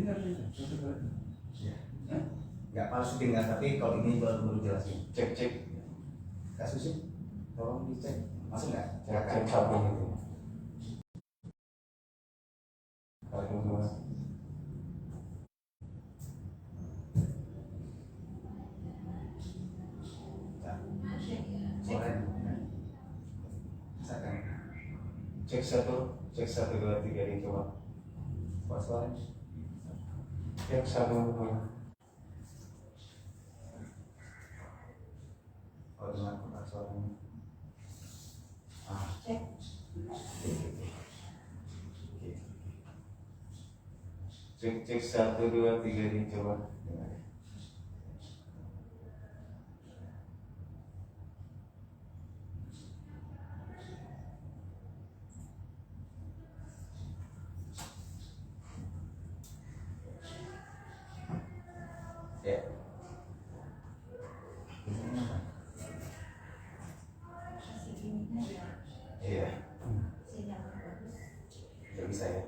Dengar satu kali. Ya. Nggak palsu dengar, tapi kalau ini baru jelasin. Cek. Kasusnya, tolong dicek. Masuk nggak? Cek satu itu. Waalaikumsalam. Cek satu, 2, 3 dicoba. Suara. Cek 1, 2. Oh, dengan suaranya. Cek. Cek 1, 2, 3 dicoba. Ya. Iya. Udah bisa ya.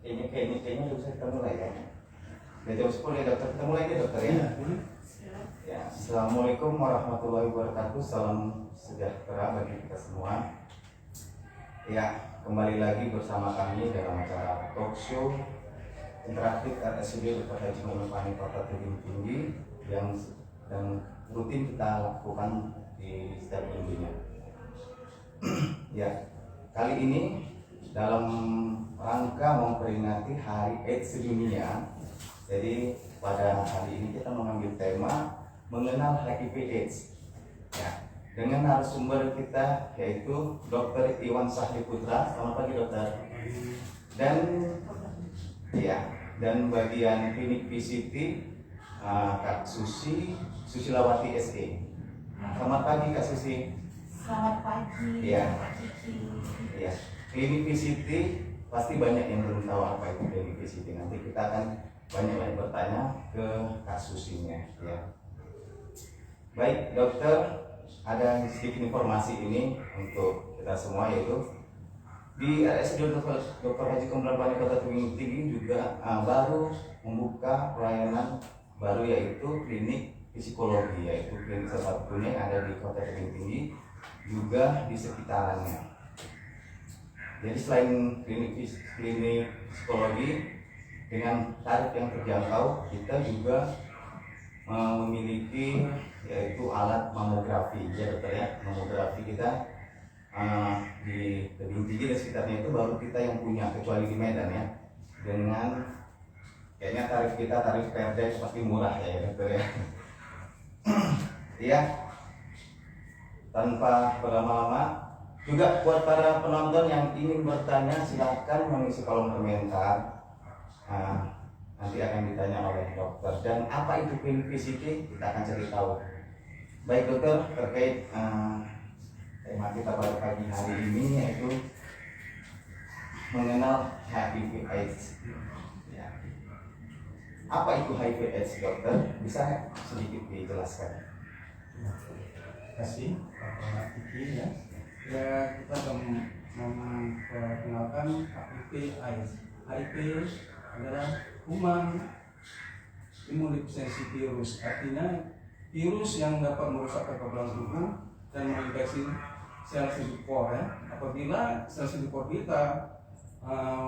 Kayaknya udah bisa kita mulai ya. Udah jam 10 ya dokter. Kita mulai nih dokter ya. Ya. Assalamualaikum warahmatullahi wabarakatuh. Salam sejahtera bagi kita semua. Ya, kembali lagi bersama kami dalam acara talk show interaktif RSUD Dr. Haji Muhammad Fani Kota Tebing Tinggi yang rutin kita lakukan di setiap minggunya. Ya, kali ini dalam rangka memperingati Hari AIDS Sedunia. Jadi pada hari ini kita mengambil tema mengenal HIV/AIDS. Ya, dengan narasumber kita yaitu Dr. Iwan Sahli Putra. Selamat pagi dokter. Dan bagian klinik PCT Kak Susilawati SE. Selamat pagi Kak Susi. Selamat pagi. Iya. Iya. Klinik PCT pasti banyak yang belum tahu apa itu klinik PCT. Nanti kita akan banyak bertanya ke Kak Susinya. Ya. Baik dokter, ada sedikit informasi ini untuk kita semua, yaitu di RSUD Dr. Haji Muhammad Fani Kota Tebing Tinggi juga baru membuka pelayanan baru, yaitu klinik psikologi, yaitu klinik salah satunya yang ada di Kota Tebing Tinggi juga di sekitarannya. Jadi selain klinik psikologi dengan tarif yang terjangkau, kita juga memiliki yaitu alat mamografi. Ya dokter ya, mamografi kita di Tebing Tinggi dan sekitarnya itu baru kita yang punya, kecuali di Medan ya. Dengan kayaknya tarif perda pasti murah ya dokter ya. Iya. Tanpa berlama-lama, juga buat para penonton yang ingin bertanya silahkan mengisi kolom komentar. Nanti akan ditanya oleh dokter. Dan apa itu klinik PCT, kita akan cari tahu. Baik dokter, terkait tema kita pada pagi hari ini yaitu mengenal HIV/AIDS. Ya. Apa itu HIV/AIDS dokter? Bisa sedikit dijelaskan? Terima kasih Bapak Kiki ya. Kita akan memperkenalkan HIV/AIDS. HIV adalah human immunodeficiency virus, artinya virus yang dapat merusak kekebalan tubuh dan menginfeksi sel CD4 ya. Apabila sel CD4 kita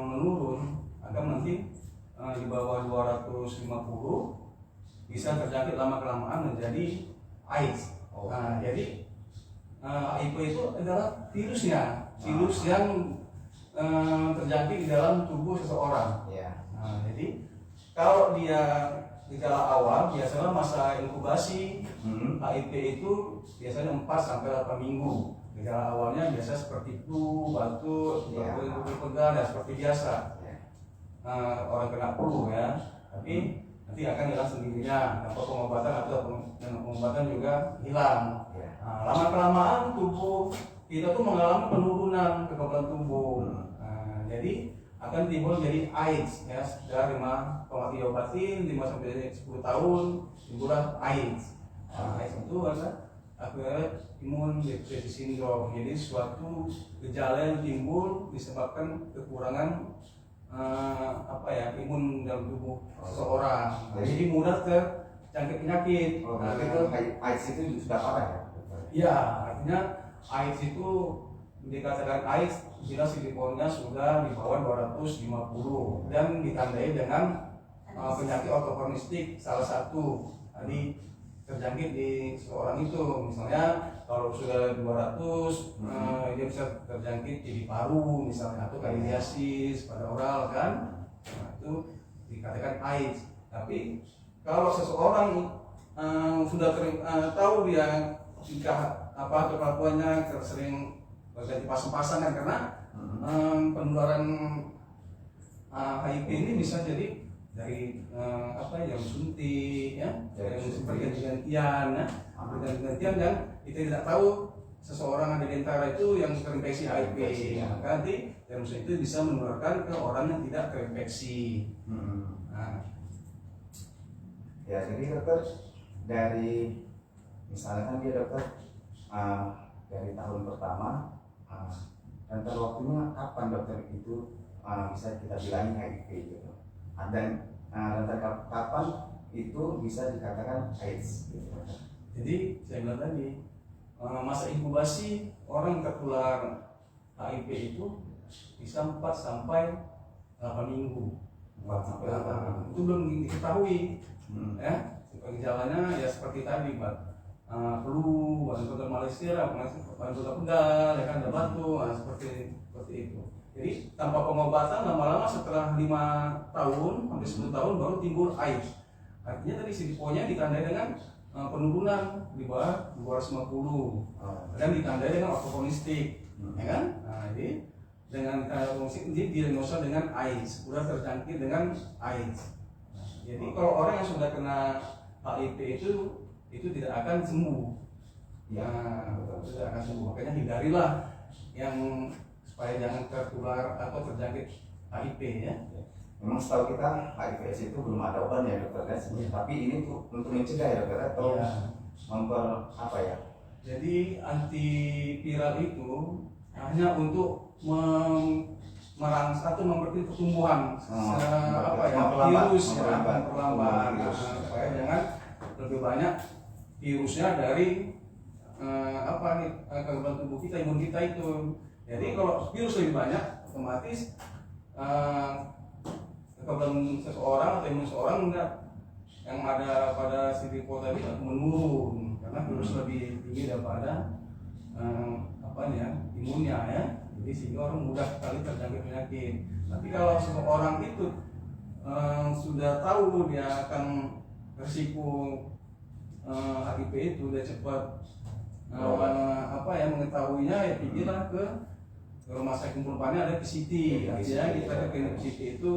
menurun, akan nanti di bawah 250 bisa terjangkit lama-kelamaan menjadi AIDS. Nah, jadi HIV itu adalah virusnya, virus yang terjangkit di dalam tubuh seseorang. Nah, jadi kalau dia gejala awal biasanya masa inkubasi HIV itu biasanya 4-8 minggu. Gejala awalnya biasa seperti flu, batuk, pegal ya seperti biasa. Orang kena flu ya, tapi nanti akan hilang sendirinya tanpa pengobatan atau pengobatan juga hilang. Lama kelamaan tubuh kita tuh mengalami penurunan kekebalan tubuh. Jadi akan timbul jadi AIDS ya, setelah 5 diobatin 5-10 tahun timbullah AIDS. AIDS itu adalah acquired immune deficiency syndrome. Jadi suatu gejala yang timbul disebabkan kekurangan apa ya, imun dalam tubuh seseorang. Jadi- Jadi mudah terjangkit penyakit. Oh, berarti itu AIDS itu sudah parah ya? Ya, artinya AIDS itu dikatakan AIDS bila CD4-nya sudah di bawah 250 dan ditandai dengan penyakit ortoponistik salah satu tadi terjangkit di seorang itu. Misalnya kalau sudah 200 dia bisa terjangkit di paru misalnya, atau kandidiasis pada oral kan. Nah, itu dikatakan AIDS. Tapi kalau seseorang sudah tahu dia jika atau kelakuannya sering berganti pasang-pasangan, karena penularan HIV ini bisa jadi dari yang suntik ya, yang berganti-gantian ya, berganti-gantian dan kita tidak tahu seseorang ada di antara itu yang terinfeksi HIV. Maka nanti virus itu bisa menularkan ke orang yang tidak terinfeksi. Nah, Ya, jadi dokter dari misalnya kan dia dokter dari tahun pertama rentang waktunya kapan dokter itu bisa kita bilangin HIV gitu, dan rentang kapan itu bisa dikatakan AIDS gitu. jadi saya bilang tadi masa inkubasi orang tertular HIV itu bisa 4 sampai 8 minggu. 4 sampai 8 minggu. Itu belum diketahui. Ya, gejalanya ya seperti tadi, Pak. Flu, batuk Malaysia, batuk pegal, ya kan, ada batuk, seperti itu. Jadi tanpa pengobatan lama-lama setelah 5 tahun sampai 10 tahun baru timbul AIDS. Artinya tadi CD4-nya ditandai dengan penurunan di bawah 250 dan ditandai dengan ortoponistik, ya kan? Nah, jadi dengan ortoponistik dia diagnosa dengan AIDS, sudah terjangkit dengan AIDS. Jadi kalau orang yang sudah kena HIV itu tidak akan sembuh. Ya, tidak akan sembuh. Makanya hindarilah yang supaya jangan tertular atau terjangkit HIV ya. Memang setahu kita HIV/AIDS itu belum ada obatnya dokter kan, tapi ini untuk mencegah ya dokter atau apa ya? Jadi antiviral itu hanya untuk merangsang atau mempercepat pertumbuhan virus ya, memperlambat supaya jangan lebih banyak virusnya dari kekebalan tubuh kita, imun kita itu. Jadi kalau virus lebih banyak, otomatis kekebalan seseorang atau imun seseorang yang ada pada CD4 tadi akan menurun karena virus lebih tinggi daripada imunnya ya. Jadi sehingga orang mudah sekali terjangkit penyakit. Tapi kalau seseorang itu sudah tahu dia akan risiko HIV itu, dia cepat mengetahuinya, ya pergilah ke rumah sakit umumnya, ada PCT. Artinya kita ke klinik PCT itu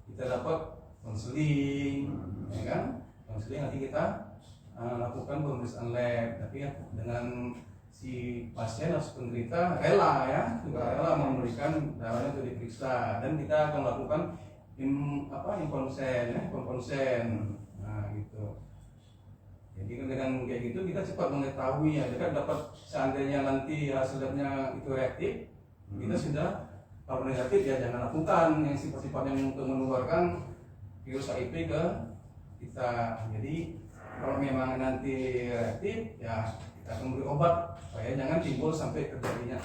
kita dapat konseling, ya kan? Konseling nanti kita lakukan pemeriksaan lab, tapi dengan si pasien atau penderita rela ya, juga rela memberikan darahnya untuk diperiksa, dan kita akan lakukan konsen. Nah gitu. Jadi dengan kayak gitu kita cepat mengetahui ya, kita dapat seandainya nanti hasilnya itu reaktif, kita sudah, kalau negatif ya jangan lakukan yang sifat-sifat yang untuk menularkan virus HIV ke kita. Jadi kalau memang nanti reaktif ya kita akan memberi obat supaya jangan timbul sampai terjadinya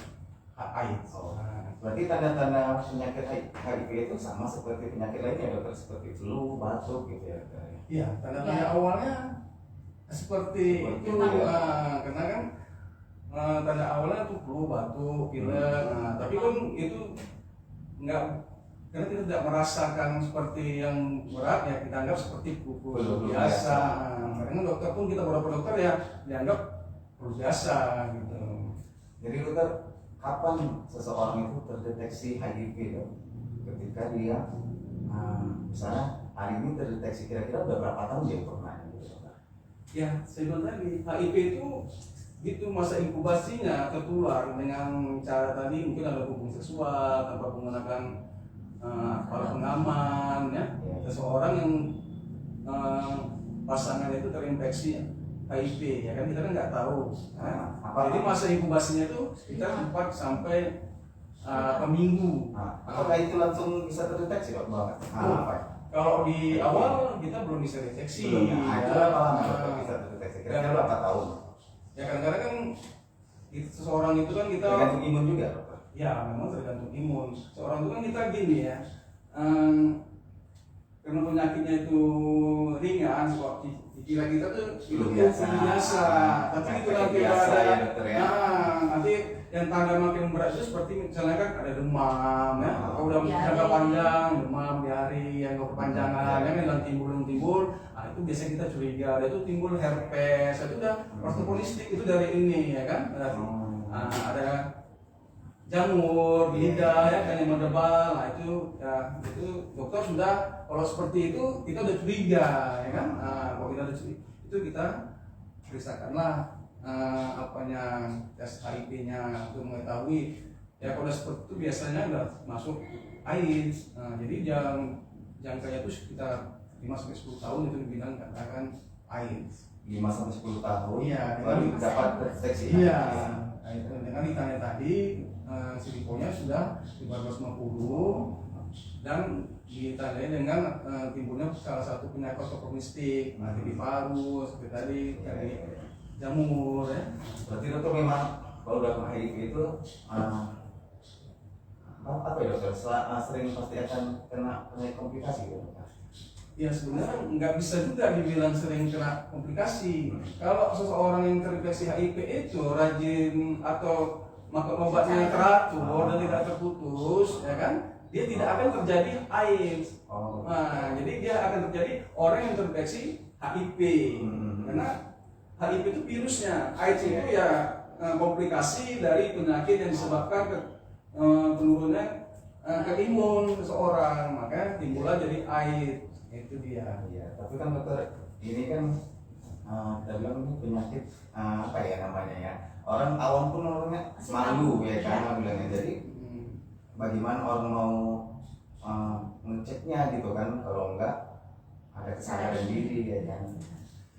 AIDS. Berarti tanda-tanda penyakit HIV itu sama seperti penyakit lainnya dokter, seperti flu, batuk gitu ya dokter? Iya, tanda-tanda awalnya seperti itu karena kan tanda awalnya tuh flu, batuk, pilek. Tapi kan itu enggak, karena kita tidak merasakan seperti yang berat ya, kita anggap seperti flu biasa. Karena dokter pun, kita beberapa dokter ya dianggap flu biasa gitu. Jadi dokter, kapan seseorang itu terdeteksi HIV dok? Ketika dia misalnya hari ini terdeteksi, kira-kira udah berapa tahun dia pernah gitu dokter? Ya, saya bilang tadi HIV itu masa inkubasinya tertular dengan cara tadi, mungkin ada hubungan seksual tanpa menggunakan alat pengaman ya. Seseorang yang pasangannya itu terinfeksi HIV ya kan, kita kan nggak tahu. Jadi masa inkubasinya itu sekitar 4 sampai per minggu. Nah, apakah itu langsung bisa terdeteksi dok banget? Apa? Kalau di awal kita belum bisa deteksi. Belum. Nah, itu berapa lama Nah, dokter bisa terdeteksi? Kira-kira berapa tahun? Ya kadang-kadang kan seseorang itu kan kita Tergantung imun juga dokter. ya memang tergantung imun. Seorang itu kan kita gini ya, karena penyakitnya itu ringan, kok dikira kita tuh itu biasa. Tapi itu nanti biasa ada, ya dokter ya. nanti yang tanda makin berat itu seperti misalnya kan ada demam ya, kalau udah Diare. jangka panjang demam, diare yang berkepanjangan, ya kan dan timbul, nah itu biasanya kita curiga, ada itu timbul herpes, itu udah ortopolistik itu dari ini ya kan, ada jamur, lidah ya kan yang mendebal, nah itu ya itu dokter sudah kalau seperti itu kita udah curiga ya kan, kalau kita udah curiga itu kita periksakanlah apanya tes HIV-nya untuk mengetahui ya kalau udah seperti itu biasanya udah masuk AIDS, jadi jangkanya itu sekitar 5-10 tahun itu dibilang katakan AIDS. 5-10 tahun. Iya, baru dengan- dapat deteksi. Iya, nah, itu dengan ditanya tadi silikonya sudah 1450 dan ditandai dengan timbulnya salah satu penyakit ortopolistik, mati di paru seperti tadi dari jamur ya. Berarti dokter memang kalau udah kena HIV itu apa ya dokter? Sering pasti akan kena penyakit komplikasi gitu. Ya sebenarnya nggak bisa juga dibilang sering kena komplikasi. Kalau seseorang yang terinfeksi HIV itu rajin atau makan obatnya yang teratur dan tidak terputus, ya kan? Dia tidak akan terjadi AIDS. Oh. Nah, jadi dia akan terjadi orang yang terinfeksi HIV. Karena HIV itu virusnya, AIDS itu ya komplikasi dari penyakit yang disebabkan penurunan ke imun seseorang, maka timbullah jadi AIDS. Itu dia. Iya, tapi kan dokter ini kan kita bilang ini penyakit apa ya namanya ya? Orang awam pun orangnya malu ya kan bilangnya. Jadi bagaimana orang mau ngeceknya gitu kan? Kalau enggak ada kesadaran diri ya kan?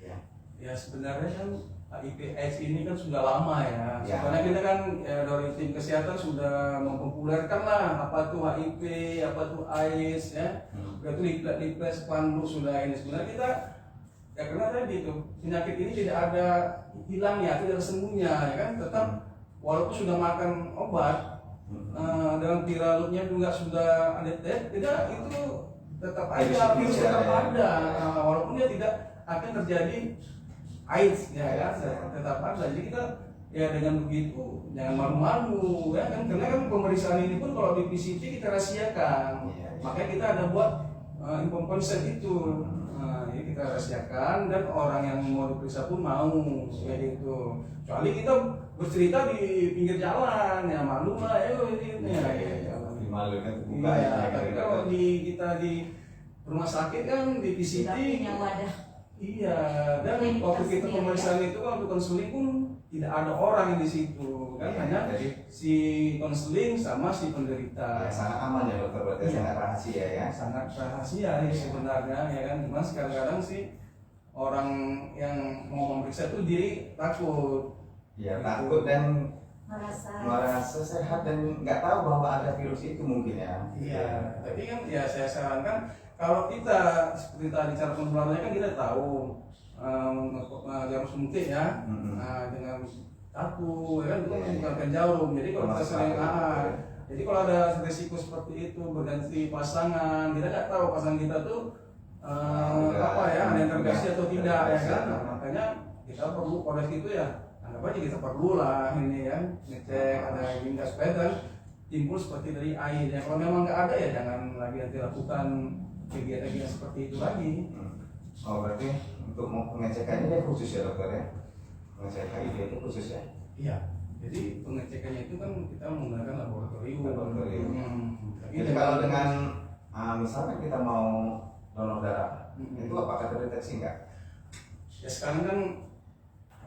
Ya. Ya sebenarnya kan HIV AIDS ini kan sudah lama ya. Ya. Sebenarnya kita kan ya, dari tim kesehatan sudah mempopulerkan lah apa tuh HIV, apa tuh AIDS ya. Itu leaflet spanduk sudah ini. Sebenarnya kita ya karena tadi itu penyakit ini tidak ada hilangnya, tidak ada sembuhnya ya kan. Tetap walaupun sudah makan obat dalam viralnya juga sudah ada tidak itu tetap ada virus tetap ada. Walaupun dia tidak akan terjadi AIDS ya kan tetap ada. Jadi kita ya dengan begitu jangan malu-malu ya kan, karena kan pemeriksaan ini pun kalau di PCT kita rahasiakan. Makanya kita ada buat inform consent itu. Jadi kita rahasiakan dan orang yang mau diperiksa pun mau kayak gitu. Kecuali kita bercerita di pinggir jalan ya malu lah ini ya. Malu kan terbuka Iya, ya. tapi kalau kita di rumah sakit kan di PCT Tidak punya wadah. iya, dan waktu kita pemeriksaan itu waktu konseling pun tidak ada orang yang di situ kan, hanya Jadi si konseling sama si penderita. ya, sangat aman ya dokter, berarti Iya. sangat rahasia ya. Sangat rahasia ya sebenarnya ya kan, cuma kadang-kadang sih orang yang mau memeriksa itu diri takut. Ya Gitu. takut dan Merasa sehat dan nggak tahu bahwa ada virus itu mungkin ya. Iya, tapi kan ya saya sarankan kalau kita seperti tadi cara penularannya kan kita tahu jarum suntik ya, dengan kartu ya kan itu kan bukan jarum. Jadi kalau kita sering jadi kalau ada risiko seperti itu berganti pasangan, kita nggak tahu pasangan kita tuh apa ya ada yang tergasi atau tidak ya kan. Nah, makanya kita perlu pada itu ya. Anggap aja kita perlu lah ini ya ngecek ada yang gas dan timbul seperti dari air ya. Kalau memang nggak ada ya jangan lagi nanti lakukan kegiatan-kegiatan seperti itu lagi. Oh berarti untuk pengecekannya dia khusus ya dokter ya? Pengecekan HIV itu khusus ya? Iya. Jadi pengecekannya itu kan kita menggunakan laboratorium. Jadi kalau dengan misalnya kita mau donor darah, itu apakah terdeteksi nggak? Ya sekarang kan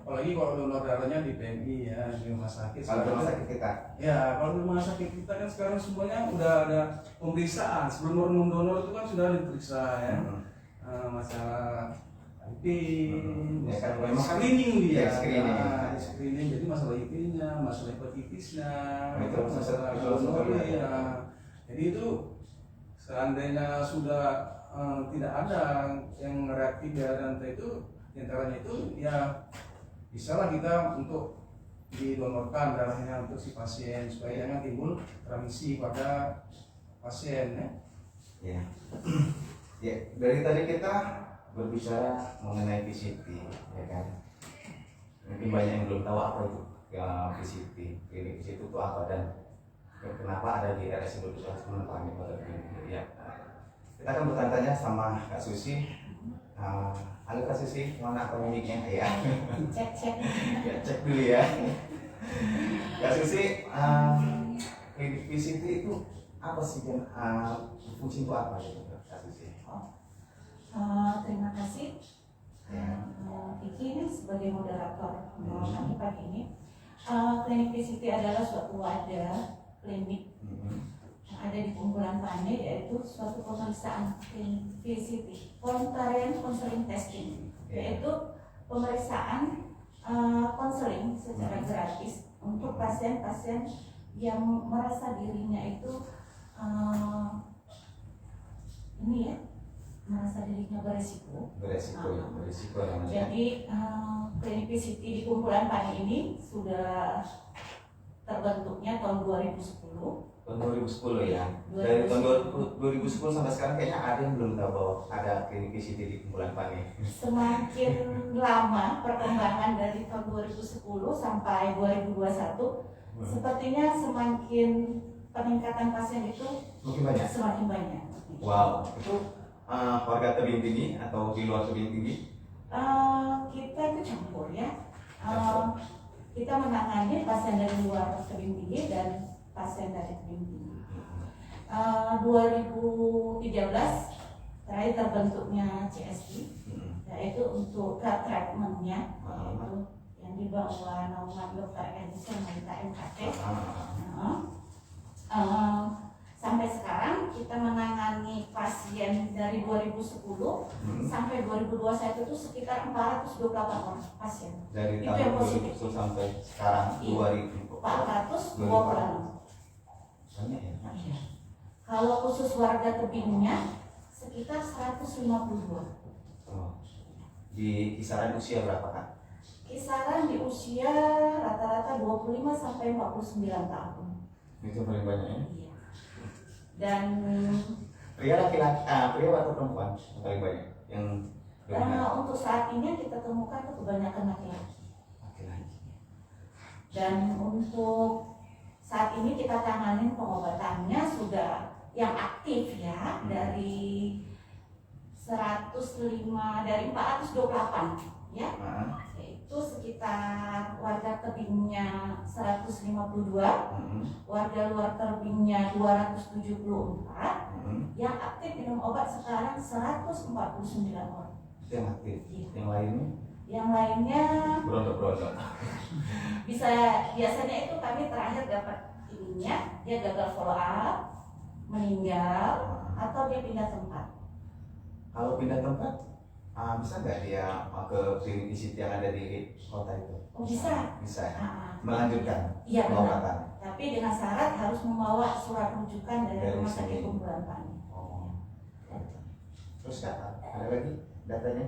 apalagi kalau donor darahnya di PMI ya di rumah sakit. Kalau rumah sakit kita? Ya kalau di rumah sakit kita kan sekarang semuanya udah ada pemeriksaan sebelum donor itu kan sudah diperiksa ya. Masalah IP, Ya kan, masalah memang kan- screening dia, ya, screening. screening. Jadi masalah IP-nya, masalah hepatitisnya, Itu masalah itu gonorrea. ya. Ya. Jadi itu seandainya sudah tidak ada yang reaktif dan itu diantaranya itu ya bisa lah kita untuk didonorkan darahnya untuk si pasien supaya jangan timbul transmisi pada pasien ya. Ya. Ya, dari tadi kita berbicara mengenai PCT, ya kan? Mungkin banyak yang belum tahu apa itu ya, PCT. Klinik PCT itu apa dan kenapa ada di RSUD Dr. Panji Kota Kediri. Ya. Kita akan bertanya sama Kak Susi. Halo Kak Susi, mana kliniknya? Ya. Cek. Ya, cek dulu ya. Kak Susi, klinik PCT itu apa sih dan fungsi itu apa gitu Kak Susi? Terima kasih. Iki ini sebagai moderator kami pagi ini. Klinik PCT adalah suatu wadah klinik yang ada di Kumpulan Pane, yaitu suatu pemeriksaan klinik PCT, voluntary counseling testing, yaitu pemeriksaan konseling secara gratis untuk pasien-pasien yang merasa dirinya itu ini ya, merasa dirinya beresiko. Beresiko namanya. Jadi klinik PCT di Kumpulan Pane ini sudah terbentuknya tahun 2010. Tahun 2010 ya. 2010. Dari tahun 2010 sampai sekarang kayaknya ada yang belum tahu bahwa ada klinik PCT di Kumpulan Pane. Semakin lama perkembangan dari tahun 2010 sampai 2021, sepertinya semakin peningkatan pasien itu Mungkin banyak. semakin banyak. Wow, itu warga tebing tinggi atau di luar tebing tinggi? Kita itu campur ya. Kita menangani pasien dari luar tebing tinggi dan pasien dari tebing tinggi. 2013 terakhir terbentuknya CSI, yaitu untuk treatmentnya, yaitu yang di bawah naungan Dr. Edison Malita MKT. Sampai sekarang kita menangani pasien dari 2010 sampai 2021 itu sekitar 428 orang pasien. Dari Itu yang tahun positif. 2010 sampai sekarang Iya. 420 orang. Banyak ya. Kalau khusus warga tebingnya sekitar 152. Oh. Di kisaran usia berapa Kak? Kisaran di usia rata-rata 25 sampai 49 tahun. Itu paling banyak ya. Iya. Dan Pria laki-laki, pria atau perempuan yang paling banyak yang dominan? untuk saat ini yang kita temukan itu kebanyakan laki-laki. Laki-laki. Dan untuk saat ini kita tanganin pengobatannya sudah yang aktif ya dari 428 ya. Itu sekitar warga tebingnya 152, warga luar tebingnya 274, yang aktif minum obat sekarang 149 orang. Itu yang aktif. Iya. Yang lainnya Yang lainnya berontak-berontak. biasanya itu kami terakhir dapat ininya dia gagal follow up, meninggal, atau dia pindah tempat. Kalau pindah tempat, bisa nggak dia ke klinik PCT yang ada di kota itu? Oh bisa. Bisa ya? Ah, Melanjutkan Iya benar. pengobatan. Tapi dengan syarat harus membawa surat rujukan dari Dari rumah sakit sini. Kumpulan Pane. Oh. Terus data, ada lagi datanya?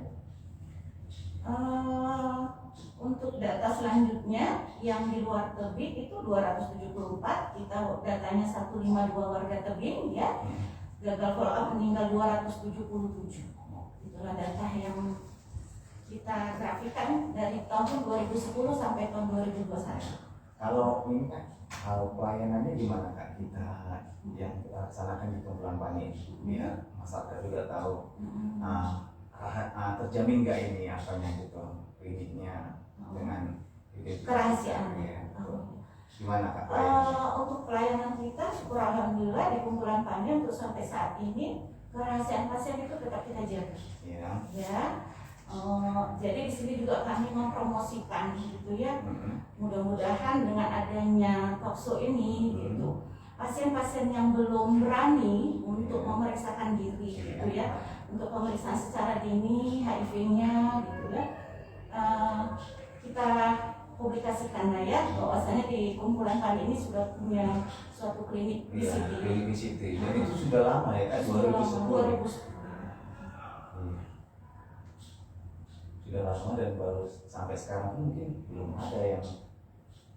Untuk data selanjutnya yang di luar tebing itu 274, kita datanya 152 warga tebing ya, gagal follow up meninggal 277. Itulah data yang kita grafikan dari tahun 2010 sampai tahun 2021. Kalau ini kan, kalau pelayanannya gimana Kak kita yang kita laksanakan di Kumpulan Pane biar masyarakat juga tahu terjamin nggak ini apanya gitu kliniknya dengan Kerahasiaan. ya, gimana Kak pelayanannya? Untuk pelayanan kita, syukur alhamdulillah di Kumpulan Pane untuk sampai saat ini kerahasiaan pasien itu tetap kita jaga. Ya. Ya, jadi di sini juga kami mempromosikan gitu ya. Mudah-mudahan dengan adanya talkshow ini gitu, pasien-pasien yang belum berani untuk memeriksakan diri gitu ya, untuk pemeriksaan secara dini HIV-nya gitu ya, kita publikasikan lah ya, bahwasanya di kumpulan kali ini sudah punya suatu klinik Iya, VCT. klinik VCT. Dan itu sudah lama ya, kan? 2010. 2010. Sudah lama dan baru sampai sekarang pun mungkin belum ada yang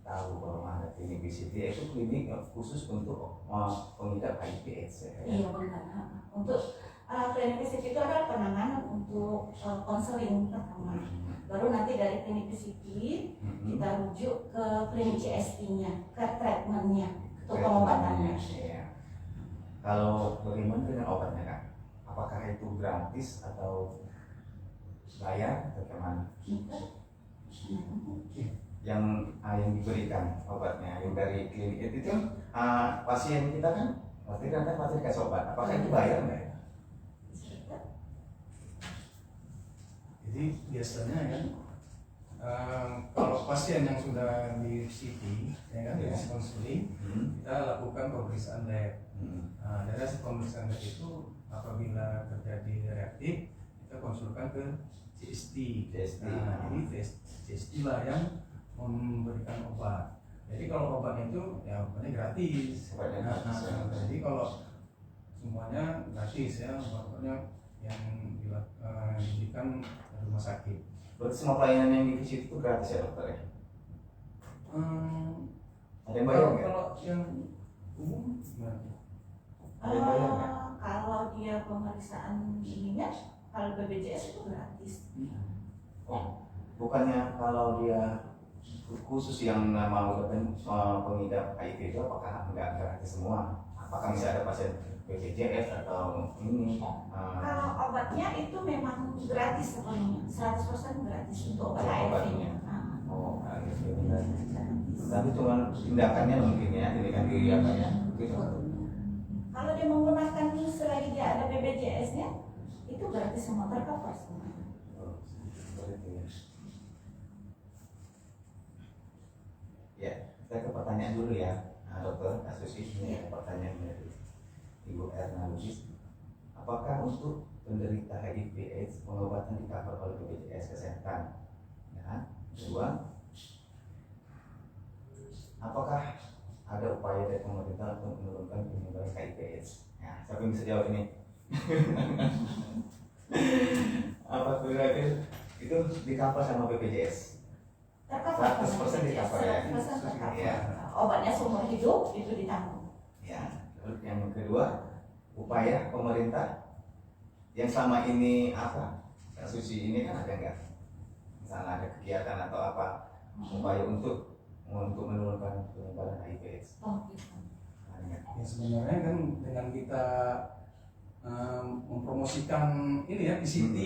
tahu bahwa ada klinik VCT, yaitu klinik khusus untuk pengidap HIV/AIDS ya. Iya benar. Untuk klinik VCT itu adalah penanganan untuk konseling pertama. Baru nanti dari klinik VCT kita rujuk ke klinik CST-nya, ke treatment-nya, untuk pengobatannya. Iya. Kalau bagaimana dengan obatnya Kak? Apakah itu gratis atau bayar atau bagaimana? Yang diberikan obatnya yang dari klinik itu kan pasien kita kan pasti kan pasti kasih obat. Apakah itu bayar nggak ya? Jadi biasanya kan kalau pasien yang sudah di CT, ya kan, di konseling, kita lakukan pemeriksaan lab. Dari hasil pemeriksaan lab itu apabila terjadi reaktif, kita konsulkan ke CST. Nah, jadi CST lah yang memberikan obat. Jadi kalau obatnya itu ya obatnya gratis. Jadi kalau semuanya gratis ya, obatnya yang diberikan rumah sakit. Berarti semua pelayanan yang di VCT itu gratis ya dokter ya? Ada yang bayar nggak? Kalau yang umum gimana? Ada yang bayar nggak? Kalau dia pemeriksaan ininya, kalau BPJS itu gratis. Oh, bukannya kalau dia khusus yang mau pengidap HIV itu apakah nggak gratis semua? Apakah bisa ada pasien BPJS atau ini? Kalau obatnya itu memang gratis sepenuhnya, 100% gratis untuk obat HIV-nya. Oh, gitu. Tapi cuma tindakannya mungkin ya, tindakan diri apa ya? Gitu. Kalau dia menggunakan selagi dia ada BPJS-nya, itu gratis semua, tercover semua. Oh, seperti itu ya. Ya, kita ke pertanyaan dulu ya, dokter Astusi. Ini ada pertanyaan dari Ibu Erna Lubis. Apakah untuk penderita HIV/AIDS pengobatan di cover oleh BPJS Kesehatan? Ya. Kedua, apakah ada upaya dari pemerintah untuk menurunkan penyebaran HIV/AIDS? Ya, siapa yang bisa jawab ini? Apa kira-kira itu di cover sama BPJS? 100% di cover ya? 100% tercover. Ya. Obatnya seumur hidup itu ditanggung. Ya. Lalu yang kedua, upaya pemerintah yang selama ini apa? Susi ini kan ada nggak? Misalnya ada kegiatan atau apa upaya untuk menurunkan penyebaran HIV/AIDS? Oh gitu. Ada nggak? Ya sebenarnya kan dengan kita mempromosikan ini ya VCT.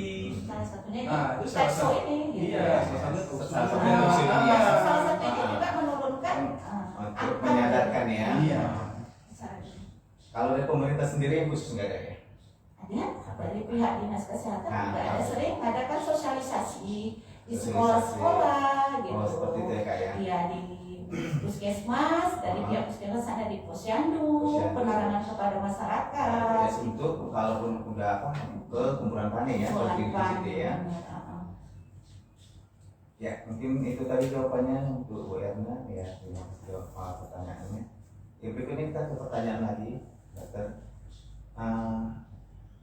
Salah satunya Itu salah Texo satu. ini. gitu. Iya, salah satu. Salah satu. Salah satunya juga menurunkan Untuk menyadarkan ya. Iya. Kalau dari pemerintah sendiri yang khusus nggak ada ya? Ada dari pihak dinas kesehatan Nah, juga ada sering adakan sosialisasi di Sosialisasi. sekolah-sekolah gitu. Oh, seperti itu ya, Kak, ya? Iya, di puskesmas, dari pihak puskesmas ada di posyandu, Posyandu. penerangan kepada masyarakat. BPJS untuk kalaupun udah apa ke kumpulan tani ya, Sekolah seperti itu ya. Ya, mungkin itu tadi jawabannya untuk Bu Erna ya. Terima kasih jawab pertanyaannya. Ya, berikutnya kita ke pertanyaan lagi, dokter.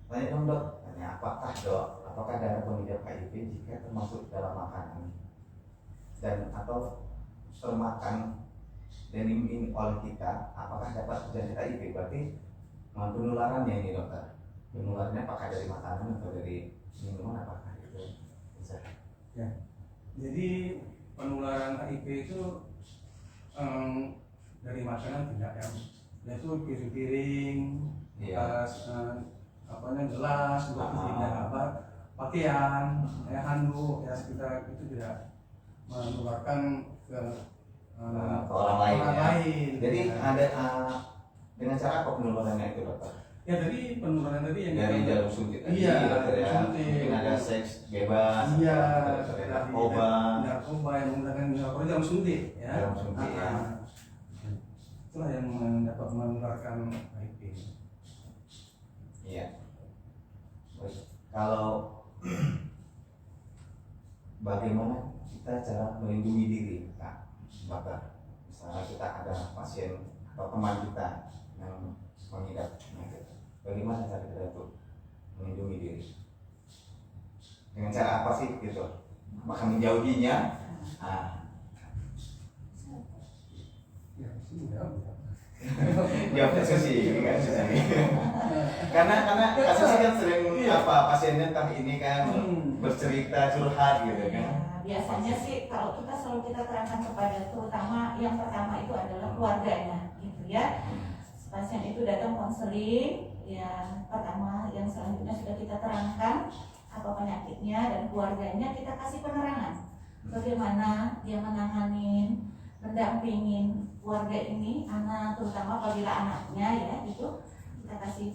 Tanya dong dok, tanya apakah darah pengidap HIV jika termasuk dalam makanan dan atau termakan dan diminum oleh kita, apakah dapat terjadi HIV? Berarti penularannya ini dokter, penularannya apakah dari makanan atau dari minuman, apakah itu bisa? Ya. Jadi penularan HIV itu dari makanan tidak ya. Yaitu piring-piring, bekas gelas, tidak apa pakaian, handuk ya sekitar itu tidak menularkan ke orang lain. lain. Jadi ya. ada dengan cara apa penularannya itu dokter? Ya tadi penularan tadi yang Dari jarum suntik tadi, Iya, dokter ya. suntik. Mungkin ada seks bebas, Iya, dari narkoba. narkoba yang menggunakan narkoba jarum suntik ya. Jarum suntik, ya. itulah yang dapat menularkan HIV. Iya. Baik. Kalau bagaimana kita cara melindungi diri, Kak Bakar? Misalnya kita ada pasien atau teman kita yang mengidap penyakit, bagaimana cara kita untuk melindungi diri? Dengan cara apa sih gitu? Maka menjauhinya. Ya, sih ya. Jawabnya sih, kan karena kasus kan sering pasiennya entah ini kan bercerita curhat gitu kan. Ya, biasanya sih kalau kita selalu kita terangkan kepada, terutama yang pertama itu adalah keluarganya gitu ya. Pasien itu datang konseling, ya pertama yang selanjutnya sudah kita terangkan apa penyakitnya dan keluarganya, kita kasih penerangan bagaimana dia menanganin, mendampingin keluarga ini, anak terutama apabila anaknya ya itu kita kasih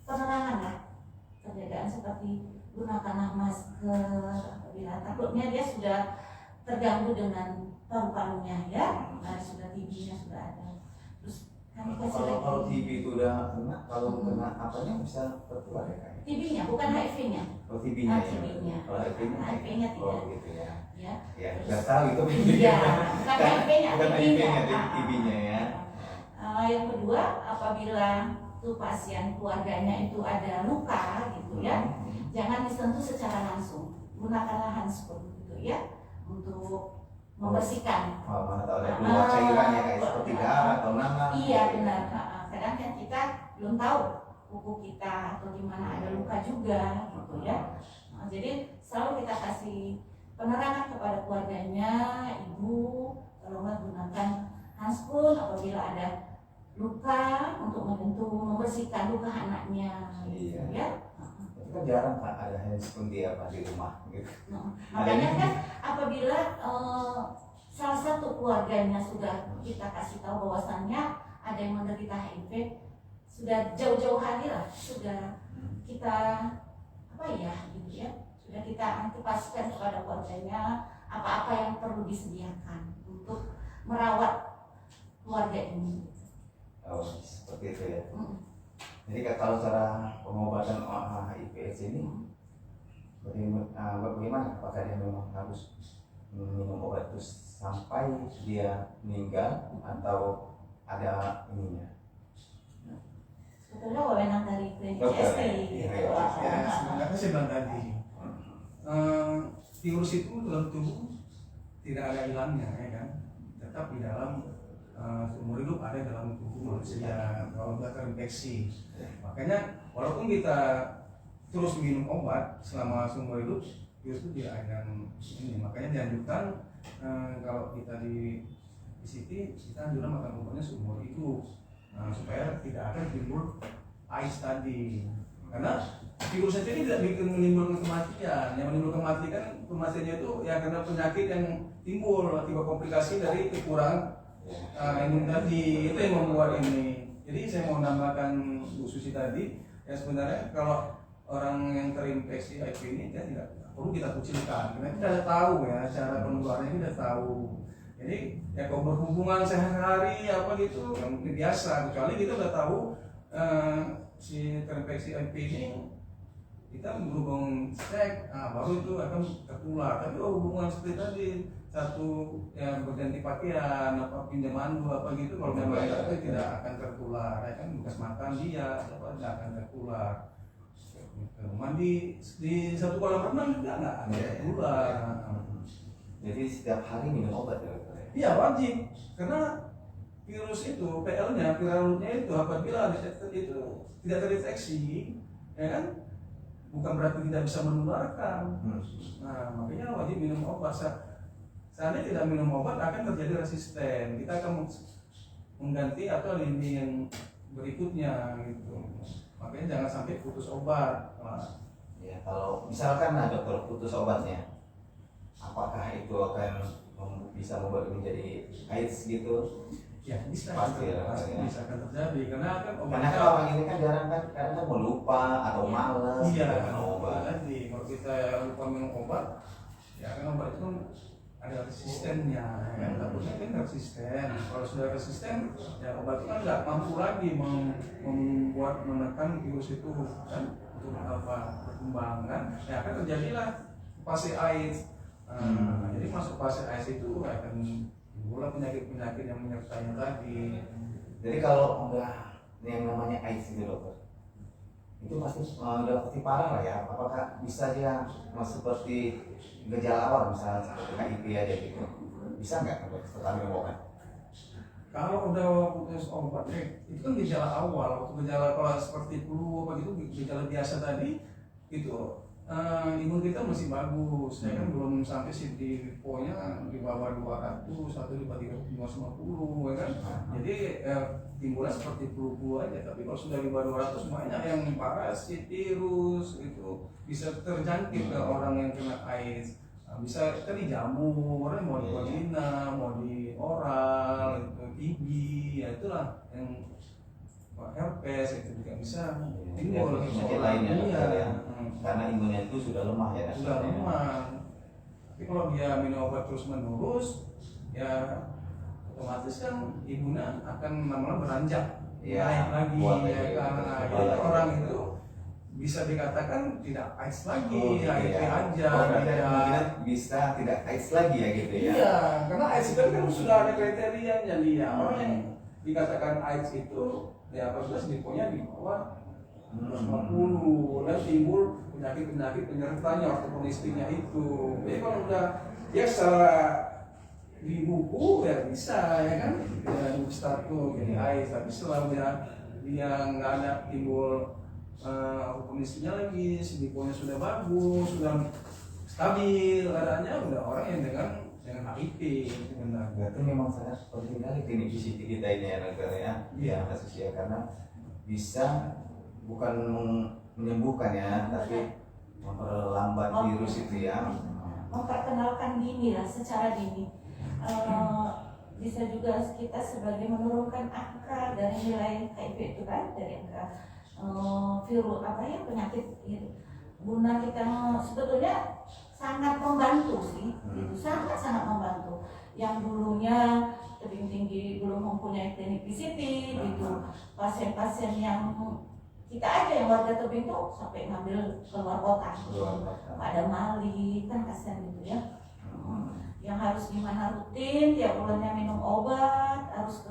penerangan lah, penjagaan seperti gunakanlah masker apabila takutnya dia sudah terganggu dengan paru-parunya ya, nah, sudah TB-nya sudah ada. Terus kami kasih lagi Kalau TB itu udah kena, kalau kena apanya bisa tertular ya Kak? TB-nya bukan HIV-nya. Oh TB-nya ya. TB-nya. Kalau HIV-nya HIV-nya tidak. Oh gitu ya. Ya. Ya, nggak tahu itu. Iya, bukan HIV-nya, Bukan HIV-nya, TB-nya. TB-nya ya. Yang kedua, apabila tuh pasien keluarganya itu ada luka gitu ya, jangan disentuh secara langsung. Gunakanlah handspun gitu ya untuk membersihkan. Oh, mana tahu ada keluar cairan ya kayak seperti darah atau nanah. Iya benar. Kadang kan kita belum tahu kuku kita atau di mana ada luka juga gitu ya. Nah, jadi selalu kita kasih penerangan kepada keluarganya, ibu, kalau nggak gunakan handspun apabila ada luka untuk membersihkan luka anaknya. Iya. Ya. Itu kan jarang Pak ada handphone dia apa di rumah gitu. Makanya kan apabila salah satu keluarganya sudah kita kasih tahu bahwasannya ada yang menderita HIV, sudah jauh-jauh hari lah, sudah kita apa ya gitu ya, sudah kita antisipasikan kepada keluarganya apa-apa yang perlu disediakan untuk merawat keluarga ini. Oh, seperti itu ya. Jadi kalau cara pengobatan HIV/AIDS ini bagaimana? Apakah dia memang harus minum obat terus sampai dia meninggal atau ada ininya? Sebetulnya wewenang dari klinik Dokter, CST. iya. Ya, sebenarnya saya bilang tadi, virus itu dalam tubuh tidak ada hilangnya, ya kan? Tetap di dalam seumur hidup ada dalam tubuh manusia kalau sudah terinfeksi. Makanya walaupun kita terus minum obat selama seumur hidup, virus itu tidak akan ini. Makanya dianjurkan kalau kita di PCT kita anjurkan makan obatnya seumur hidup. Supaya tidak ada timbul AIDS tadi, karena virus ini tidak bikin menimbulkan kematian. Yang menimbulkan kematiannya itu ya karena penyakit yang timbul akibat komplikasi dari kekurangan imun tadi, itu yang membuat ini. Jadi saya mau nambahkan Bu Susi tadi, ya sebenarnya kalau orang yang terinfeksi HIV ini dia tidak perlu kita kucilkan, karena kita sudah tahu ya cara penularannya, kita tahu. Jadi ya kalau berhubungan sehari-hari apa gitu yang biasa, kecuali kita udah tahu si terinfeksi HIV ini kita berhubung cek, baru itu akan tertular. Tapi kalau hubungan seperti tadi satu yang berganti pakaian, apa pinjam mandu apa gitu, kalau memang itu tidak akan tertular, ya kan bekas makan dia, apa tidak akan tertular. Mandi di satu kolam renang juga nggak ada tertular. Jadi setiap hari minum obat ya? Iya wajib, karena virus itu PL-nya, viral load-nya itu apabila itu tidak terdeteksi, ya kan, bukan berarti tidak bisa menularkan. Nah makanya wajib minum obat. Seandainya tidak minum obat akan terjadi resisten. Kita akan mengganti atau lini yang berikutnya gitu. Makanya jangan sampai putus obat. Ya kalau misalkan dokter putus obatnya, apakah itu akan bisa membuat menjadi AIDS gitu? Ya bisa, pasti bisa akan terjadi karena kan karena orang ini kan jarang kan, karena kan mau lupa atau malas iya minum obat. Jadi kalau kita lupa minum obat, ya kan obat itu ada resistennya, ya kan? Takutnya kan resisten. Kalau sudah resisten, ya obat itu kan nggak mampu lagi membuat menekan virus itu kan untuk apa berkembang kan? Ya kan terjadilah fase AIDS. Jadi masuk fase AIDS itu akan timbullah penyakit-penyakit yang menyertainya tadi. Jadi kalau udah yang namanya AIDS itu dokter, itu pasti udah pasti parah lah ya. Apakah bisa dia seperti gejala awal misalnya seperti HIV aja gitu? Bisa nggak setelah minum obat? Kalau udah putus obat, itu kan gejala awal. Waktu gejala kalau seperti flu apa gitu, gejala biasa tadi itu imun kita masih bagus. Ya kan belum sampai CD4-nya di bawah 200 atau di bawah 350, ya kan? Jadi timbulnya seperti flu aja. Tapi kalau sudah di bawah 200 banyak yang parasit, virus itu bisa terjangkit ke orang yang kena AIDS. Bisa tadi jamur, mau di vagina, mau di oral, itu TB, ya itulah yang herpes itu juga bisa timbul penyakit lainnya dokter ya. Hmm. Karena imunnya itu sudah lemah ya. Sudah lemah. Tapi kalau dia minum obat terus menerus, ya otomatis kan imunnya akan lama-lama beranjak, naik lagi ya karena jadi orang itu bisa dikatakan tidak AIDS lagi, HIV aja. Kemungkinan bisa tidak AIDS lagi ya gitu ya. Iya, karena AIDS itu kan sudah ada kriterianya dia. Orang yang dikatakan AIDS itu ya apabila CD4-nya di bawah 150 dan timbul penyakit-penyakit penyertanya waktu kondisinya itu. Jadi kalau udah ya secara di buku ya bisa ya kan ya start jadi AIDS, tapi setelah dia nggak ada timbul kondisinya lagi, CD4-nya sudah bagus, sudah stabil keadaannya, udah orang yang dengan HIV sebenarnya. Berarti memang sangat penting sekali klinik VCT kita ini ya dokter ya. Iya kasus ya, karena bisa bukan menyembuhkan ya, tapi memperlambat virus itu ya. Memperkenalkan dini lah, secara dini. Bisa juga kita sebagai menurunkan angka dari nilai HIV itu kan, dari angka virus penyakit gitu. Guna kita sebetulnya sangat membantu sih, itu sangat membantu. Yang dulunya tebing tinggi belum mempunyai klinik VCT gitu, pasien-pasien yang kita aja yang warga tebing tuh sampai ngambil keluar kota, pada Mali kan kasihan gitu ya. Yang harus gimana rutin tiap bulannya minum obat, harus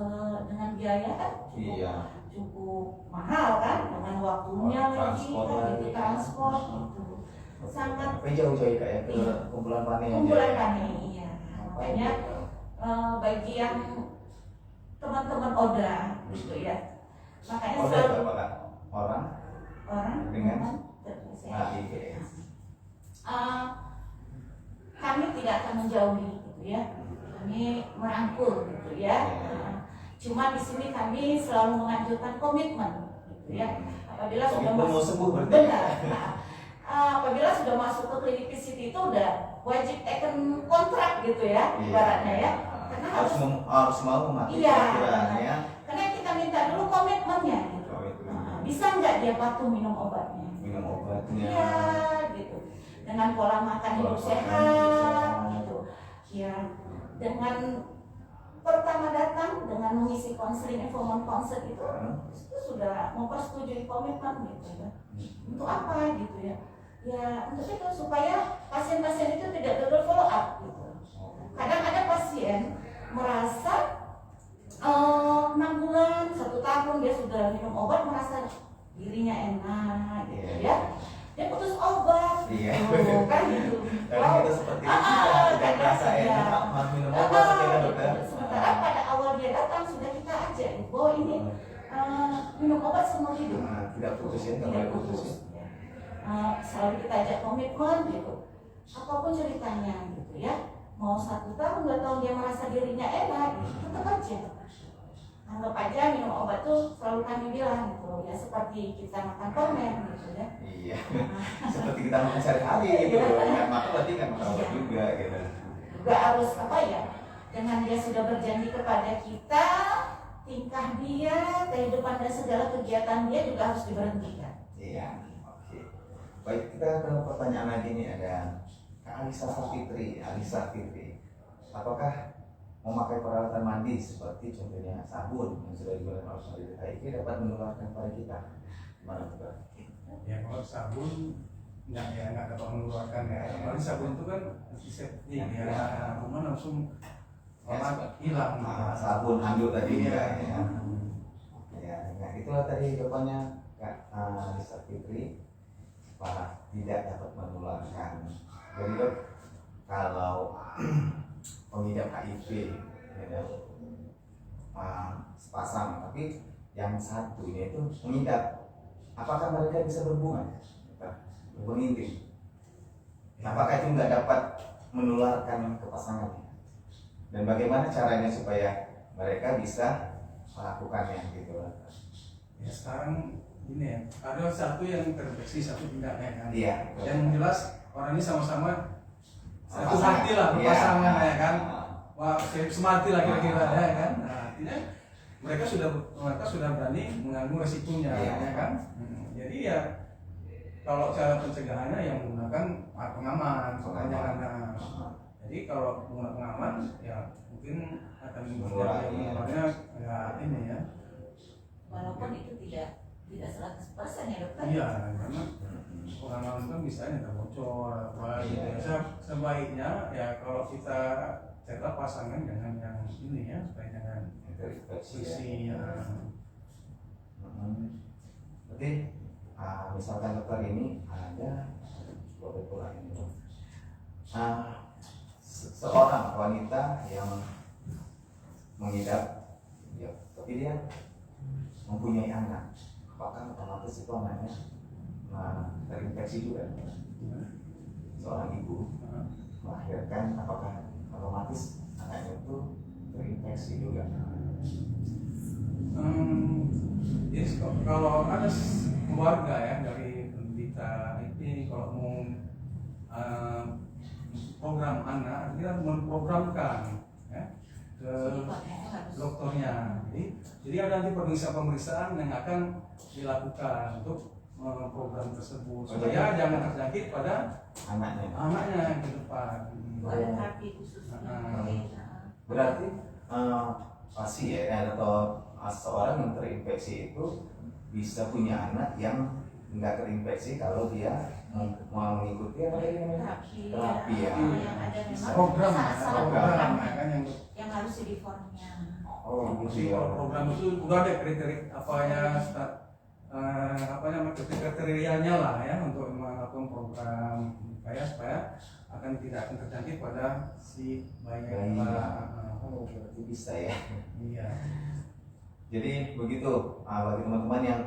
dengan biaya kan cukup mahal kan, dengan waktunya lagi kan, gitu, transport gitu. Sangat jauh-jauh kayak ke kumpulan Pani kumpulan Pani, iya. Makanya bagi yang teman-teman Oda gitu ya, makanya Oda selalu orang dengan HIV. Kami tidak akan menjauhi gitu ya, kami merangkul gitu ya. Cuma di sini kami selalu menganjurkan komitmen gitu ya. Apabila sudah masuk benar, apabila sudah masuk ke klinik VCT itu udah wajib teken kontrak gitu ya, ibaratnya ya. Karena harus mau mematuhi ya. Karena kita minta dulu komitmennya gitu. Bisa nggak dia patuh minum obatnya? Minum obatnya. Iya gitu. Dengan pola makan hidup sehat gitu. Ya, dengan pertama datang dengan mengisi konseling informal konser itu sudah mempersetujui komitmen gitu ya. Untuk apa gitu ya? Ya untuk itu supaya pasien-pasien itu tidak gagal follow up gitu. Kadang ada pasien merasa 6 bulan, 1 tahun dia sudah minum obat merasa dirinya enak gitu ya. Dia putus obat, kan gitu. Karena kita seperti itu tidak merasa enak minum obat ya dokter. Sementara pada awal dia datang sudah kita ajak bahwa ini minum obat seumur hidup. Tidak putus ya, tidak putus ya. Selalu kita ajak komitmen gitu. Apapun ceritanya gitu ya. Mau 1 tahun, 2 tahun dia merasa dirinya enak, tetap aja. Anggap aja minum obat tuh selalu kami bilang gitu ya, seperti kita makan permen gitu ya. Iya. Seperti kita makan sehari-hari gitu. Nggak makan berarti nggak makan obat juga gitu. Juga harus dengan dia sudah berjanji kepada kita, tingkah dia, kehidupan dan segala kegiatan dia juga harus diberhentikan. Iya. Oke. Baik, kita ke pertanyaan lagi nih, ada Kak Alisa Fitri. apakah memakai peralatan mandi seperti contohnya sabun yang sudah digunakan oleh pemerintah HIV dapat menularkan pada kita? Gimana tuh Pak? Ya kalau sabun nggak dapat mengeluarkan ya. Apalagi sabun itu kan antiseptik ya, cuman langsung hilang. Sabun handuk tadi Iya. ya. Nah itulah tadi jawabannya Kak Lisa Fitri, Pak, tidak dapat menularkan. Jadi dok, kalau pengidap HIV ya, sepasang, tapi yang satunya itu mengidap, apakah mereka bisa berhubungan? Berhubungan intim? Apakah itu nggak dapat menularkan ke pasangannya? Dan bagaimana caranya supaya mereka bisa melakukannya gitu? Ya sekarang ini ya, ada satu yang terinfeksi, satu tidak ya kan. Iya. Yang jelas orang ini sama-sama satu Pasangan. hati lah, Iya. berpasangan ya kan. Wah, semati lah kira-kira ya kan. Nah, artinya mereka sudah berani menanggung resikonya Iya. ya kan. Jadi ya kalau cara pencegahannya yang menggunakan pengaman, Pengaman. jadi kalau menggunakan pengaman ya mungkin akan Mengurangi. menguranginya ya ini ya. Walaupun itu tidak 100% ya dokter. Iya, karena pengaman kan misalnya ada bocor apa gitu. Iya. Sebaiknya ya kalau kita carilah pasangan dengan yang ini ya, supaya jangan Terinfeksi. isi ya. Berarti misalkan dokter ini ada beberapa ini. Seorang wanita yang mengidap, ya, tapi dia mempunyai anak, apakah otomatis itu anaknya terinfeksi juga? Seorang ibu melahirkan, apakah otomatis anaknya itu terinfeksi juga? Yes, kalau ada keluarga ya dari penderita ini, kalau mau program anak, kita memprogramkan ya, ke dokternya. Jadi ada nanti pemeriksaan yang akan dilakukan untuk program tersebut supaya jangan terjangkit pada anaknya ke depan. Ada terapi khusus. Berarti pasien atau seorang yang terinfeksi itu bisa punya anak yang nggak terinfeksi kalau dia mau mengikuti apa tadi namanya? Terapi ya. Yang ada memang Program program ya kan yang harus di formnya. Oh, Jadi gitu ya. kalau program itu udah ada kriteria apa namanya kriterianya lah ya untuk melakukan program supaya akan tidak akan terjangkit pada si bayi. Oh, berarti bisa ya. Iya. Jadi begitu bagi teman-teman yang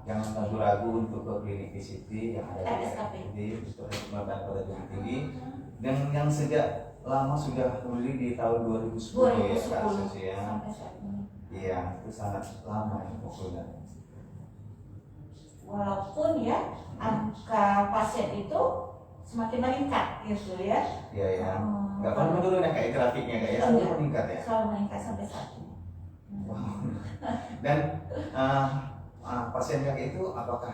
jangan ragu-ragu untuk ke klinik VCT yang ada di Institut Pengembangan Kota Gunung Tinggi dan yang sejak lama sudah berdiri di tahun 2010 ya kasus ya. Sampai saat ini. Iya, itu sangat lama ya pokoknya. Walaupun ya angka pasien itu semakin meningkat gitu ya. Iya ya. Nggak pernah menurun ya kayak grafiknya kayak selalu meningkat ya. Selalu meningkat sampai saat ini. Wow. Dan pasien kayak itu apakah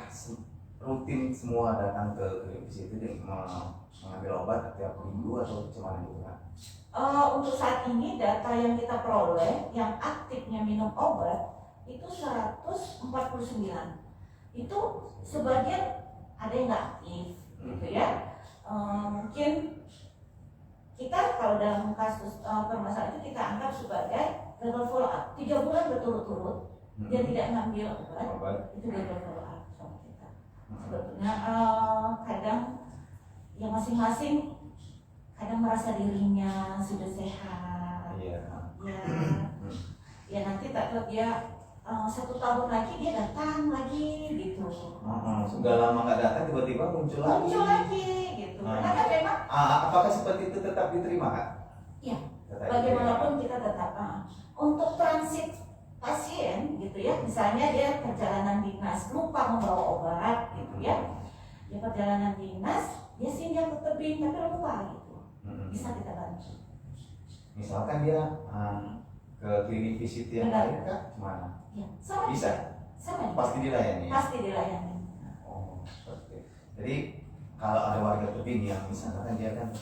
rutin semua datang ke klinik VCT dan mengambil obat tiap minggu atau cuma juga? Untuk saat ini data yang kita peroleh yang aktifnya minum obat itu 149. Itu sebagian ada yang nggak aktif gitu ya. Mungkin kita kalau dalam kasus permasalahan itu kita anggap sebagai gagal follow up 3 bulan berturut-turut dia tidak ngambil obat. Itu gagal follow up sama kita. Sebetulnya kadang ya masing-masing kadang merasa dirinya sudah sehat. Iya. Ya nanti tak tahu dia 1 tahun lagi dia datang lagi gitu. Sudah lama nggak datang tiba-tiba muncul lagi gitu. Karena kan memang apakah seperti itu tetap diterima Kak? ya bagaimanapun kita tetap untuk transit pasien gitu ya, misalnya dia perjalanan dinas lupa membawa obat gitu ya, dia perjalanan dinas dia singgah ke tebing tapi lupa gitu, bisa kita bantu. Misalkan dia ke klinik VCT yang lain Kak, mana? Ya, sama Bisa? sama Pasti dilayani? Pasti dilayani. Oh, seperti. Jadi kalau ada warga tebing yang misalkan dia kan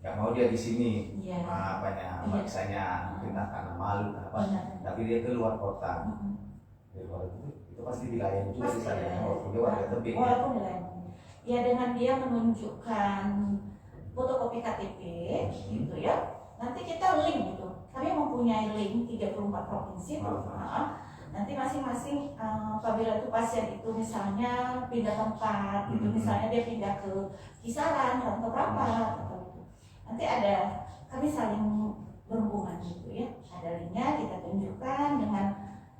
nggak mau dia di sini, Iya. banyak Iya. maksanya kita karena malu apa, Benar. tapi dia ke luar kota, Mm-mm. di luar itu pasti dilayani juga Pasti di sana, dilayani. walaupun dia warga tebing. Ya. Walaupun dilayani. Ya dengan dia menunjukkan fotokopi KTP gitu ya. Nanti kita link gitu. Kami mempunyai link 34 provinsi itu. Nanti masing-masing apabila itu pasien itu misalnya pindah tempat gitu, misalnya dia pindah ke Kisaran atau berapa atau gitu. Nanti ada kami saling berhubungan gitu ya. Ada linknya kita tunjukkan dengan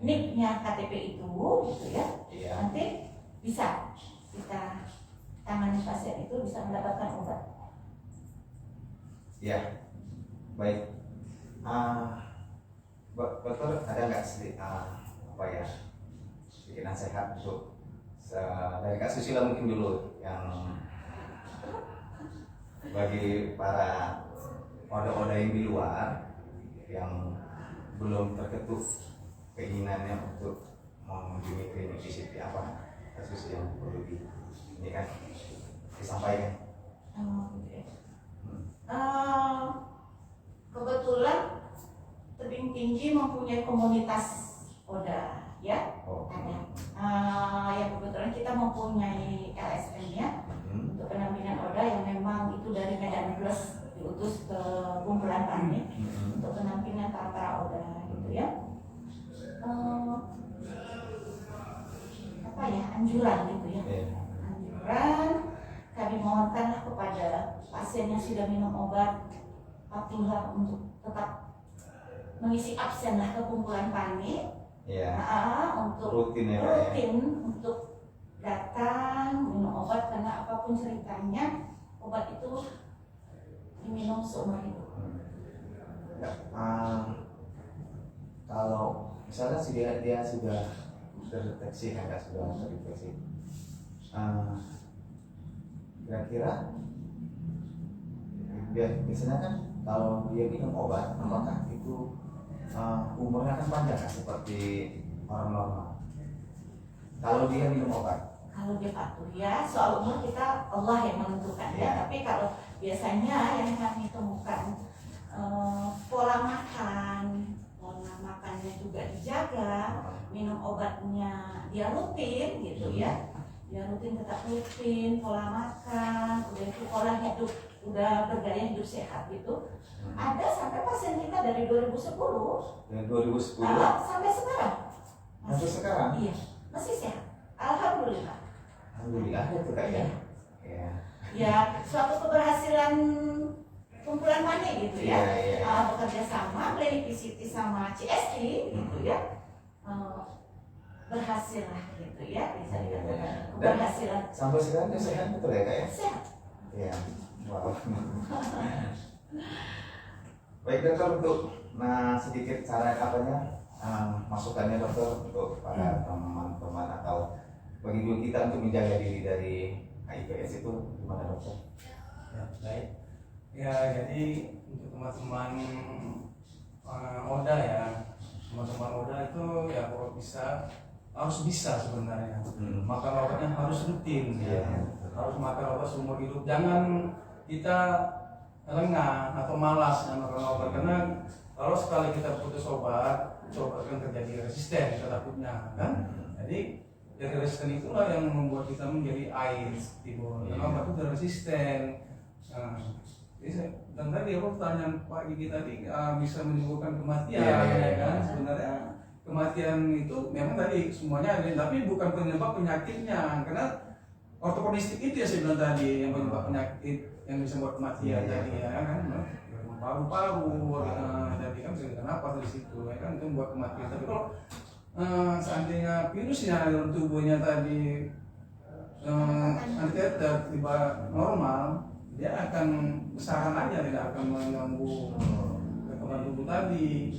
nicknya KTP itu gitu ya. Iya. Nanti bisa kita tangani pasien itu bisa mendapatkan obat. Ya, baik. Dokter ada nggak sedikit sedikit nasihat untuk dari Kak Susila mungkin dulu yang bagi para oda-oda yang di luar yang belum terketuk keinginannya untuk mengunjungi klinik PCT, apa kasus yang perlu ini kan disampaikan. Kebetulan Tebing Tinggi mempunyai komunitas oda ya. Ada. Ya kebetulan kita mempunyai LSM-nya untuk pendampingan oda yang memang itu dari Medan Plus diutus ke kumpulan kami untuk pendampingan para oda gitu ya. Anjuran gitu ya. Anjuran kami mohonkanlah kepada pasien yang sudah minum obat patuhlah untuk tetap mengisi absen lah ke kumpulan kami. Untuk rutin ya, rutin untuk datang minum obat karena apapun ceritanya obat itu diminum seumur hidup. Kalau misalnya dia sudah terdeteksi kan, sudah terinfeksi, kira-kira biasanya kan kalau dia minum obat, apakah itu umurnya kan panjang kan seperti orang normal? Kalau dia minum obat, kalau dia patuh ya, soal umur kita Allah yang menentukan ya. Tapi kalau biasanya yang kami temukan pola makannya juga dijaga, minum obatnya dia rutin gitu ya. Dia rutin, tetap rutin, pola makan, udah itu pola hidup, udah bergaya hidup sehat gitu. Ada sampai pasien kita dari 2010 sampai sekarang. Sampai sekarang? Iya, masih sehat. Alhamdulillah. Alhamdulillah ya tuh Kak ya. Ya, suatu keberhasilan kumpulan Mani gitu ya. Bekerja sama klinik PCT sama CST gitu ya. Berhasil lah gitu ya, bisa dikatakan keberhasilan. Sampai sekarang dia sehat betul ya Kak ya? Sehat. Iya. Wow. Baik dokter, untuk sedikit cara masukannya dokter untuk para teman-teman atau bagi dulu kita untuk menjaga diri dari HIV/AIDS itu gimana dokter? Ya, baik. Ya, jadi untuk teman-teman Oda ya, teman-teman Oda itu ya kalau bisa harus bisa sebenarnya. Makan obatnya harus rutin ya. Harus makan obat seumur hidup. Jangan kita lengah atau malas makan obat, karena kalau sekali kita putus obat akan terjadi resisten takutnya kan. Jadi dari resisten itulah yang membuat kita menjadi AIDS gitu. Karena obat itu resisten. Dan tadi aku tanya Pak Gigi tadi bisa menimbulkan kematian ya kan. Sebenarnya kematian itu memang tadi semuanya ada, tapi bukan penyebab penyakitnya, karena ortopodistik itu ya saya bilang tadi yang penyebab penyakit yang bisa membuat kematian tadi ya kan, paru-paru jadi kan kenapa di situ ya kan, itu membuat kematian. Tapi kalau seandainya virusnya dalam tubuhnya tadi antiteter tiba normal, dia akan besaran aja, tidak akan mengganggu kekebalan tubuh tadi.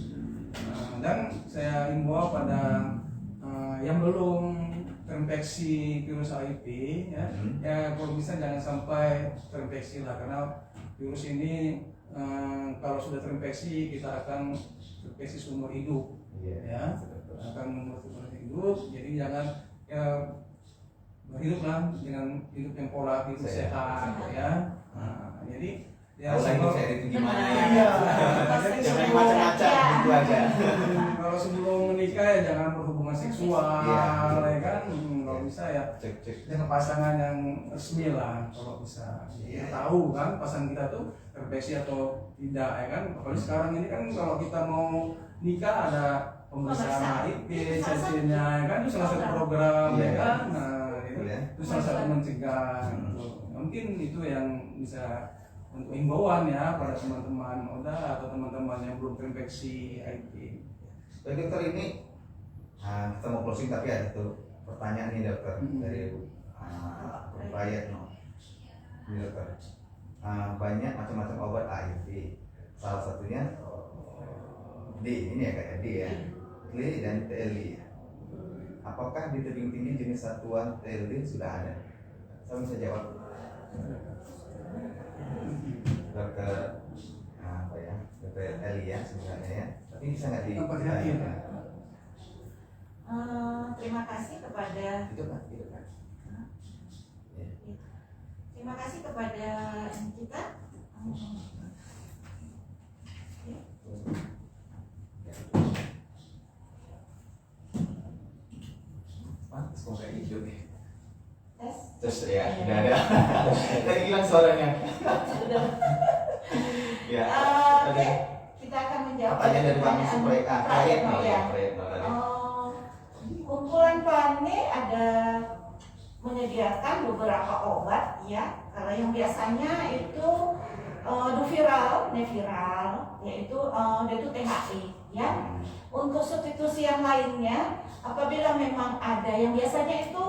Dan saya himbau pada yang belum terinfeksi virus HIV ya kalau bisa jangan sampai terinfeksi lah, karena virus ini kalau sudah terinfeksi kita akan terinfeksi seumur hidup ya, akan seumur hidup. Jadi jangan berhiduplah dengan hidup yang pola hidup sehat ya. Jadi Ya, Kalau sebelum- saya itu gimana ya? Iya. Jangan macam-macam gitu aja. Kalau sebelum menikah ya jangan berhubungan seksual, Iya. ya kan? Kalau bisa ya Cek. dengan pasangan yang resmi lah, kalau bisa. Iya. Kita tahu kan pasangan kita tuh terdeteksi atau tidak, ya kan? Apalagi sekarang ini kan kalau kita mau nikah ada pemeriksaan HIV, CC-nya, ya kan? Itu salah satu program, Iya. ya kan? Nah, Iya. itu salah satu mencegah. Gitu. Mungkin itu yang bisa untuk himbauan ya pada teman-teman Oda atau teman-teman yang belum terinfeksi HIV. Baik dokter, ini kita mau closing tapi ada tuh pertanyaan nih dokter dari Rayat no. Ini dokter, banyak macam-macam obat HIV. Salah satunya D, ini ya kayak D ya, D dan TLD. Apakah di tebing tinggi jenis satuan TLD sudah ada? Saya bisa jawab. Dokter apa ya? Dokter Eli ya sebenarnya ya. Tapi bisa nggak di? Apa hati ya? Terima kasih kepada Itu kan, itu kan. Ya. terima kasih kepada kita. Pantas kok kayak gitu nih. Tes. Terus ya, udah ada. Tadi hilang suaranya. Sudah. Ya. Oke, kita akan menjawab Pertanyaan dari Bang Supray, proyek no, no ya. ya, proyek no tadi. Kumpulan PANE ada menyediakan beberapa obat ya. Kalau yang biasanya itu Duviral, Neviral, yaitu dia itu THI ya. Untuk substitusi yang lainnya, apabila memang ada yang biasanya itu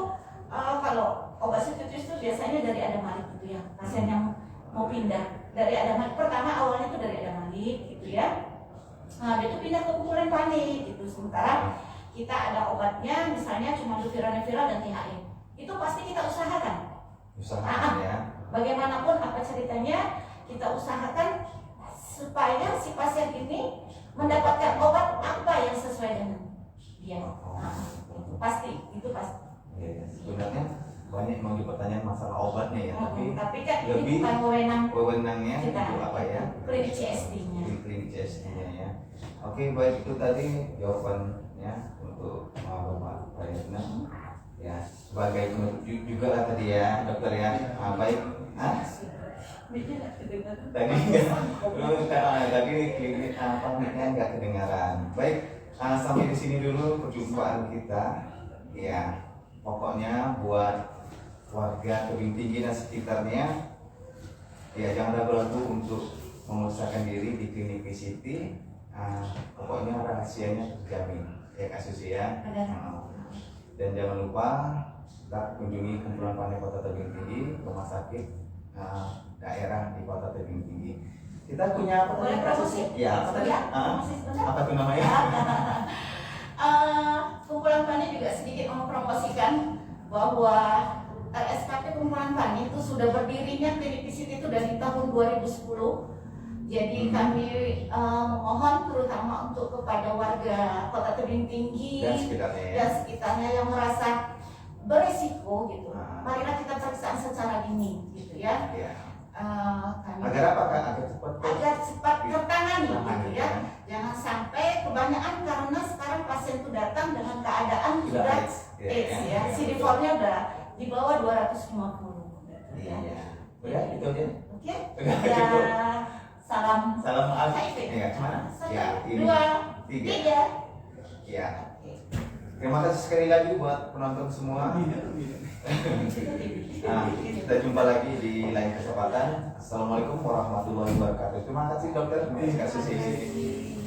kalau obat substitusi itu biasanya dari Adamalik gitu ya. Pasien yang mau pindah dari Adamalik, pertama awalnya itu dari Adamalik gitu ya. Nah, dia itu pindah ke kumpulan PANE gitu. Sementara kita ada obatnya misalnya cuma Duviral, Neviral dan THI. Itu pasti kita usahakan. Usahakan ya. Bagaimanapun apa ceritanya, kita usahakan supaya si pasien ini mendapatkan obat apa yang sesuai dengan dia. Itu pasti. Ya, sebenarnya banyak yang mau pertanyaan masalah obatnya ya, Tapi kan ini lebih bukan wewenangnya kita, itu apa ya? klinik CSD-nya. Klinik CSD-nya ya. Oke, baik, itu tadi jawabannya untuk Bapak Prayitna. Ya, sebagai penutup juga lah tadi ya, dokter ya. Baik. Tadi klinik mic-nya nggak kedengaran. Baik, sampai di sini dulu perjumpaan kita. Ya, pokoknya buat warga Tebing Tinggi dan sekitarnya, ya jangan ragu-ragu untuk memeriksakan diri di klinik VCT. Pokoknya rahasianya terjamin ya Kak Susi ya. Dan jangan lupa kita kunjungi kumpulan PANE Kota Tebing Tinggi, rumah sakit daerah di Kota Tebing Tinggi. Kita punya apa Boleh promosi? Ya, apa tadi? Promosi sebentar. Apa tuh namanya? Kumpulan PANE juga sedikit mempromosikan bahwa RSKP kumpulan PANE itu sudah berdirinya klinik VCT itu dari tahun 2010. Jadi kami memohon terutama untuk kepada warga Kota Tebing Tinggi Dan sekitarnya ya. dan sekitarnya yang merasa beresiko gitu. Marilah kita periksaan secara dini gitu ya. Ya. Kami Agar apa Kak? agar cepat tertangani gitu Tertangani, ya. ya. Jangan sampai kebanyakan karena sekarang pasien itu datang dengan keadaan Sudah sudah AIDS, AIDS ya. ya. CD4-nya udah di bawah 250 ya. Iya. Udah itu aja. Oke. Udah, Ya, gitu. salam Salam HIV. Ya, mana? Satu, Ya, ini. dua, 3. tiga. Ya. Terima kasih sekali lagi buat penonton semua. Nah, kita jumpa lagi di lain kesempatan. Assalamualaikum warahmatullahi wabarakatuh. Terima kasih dokter. Terima kasih.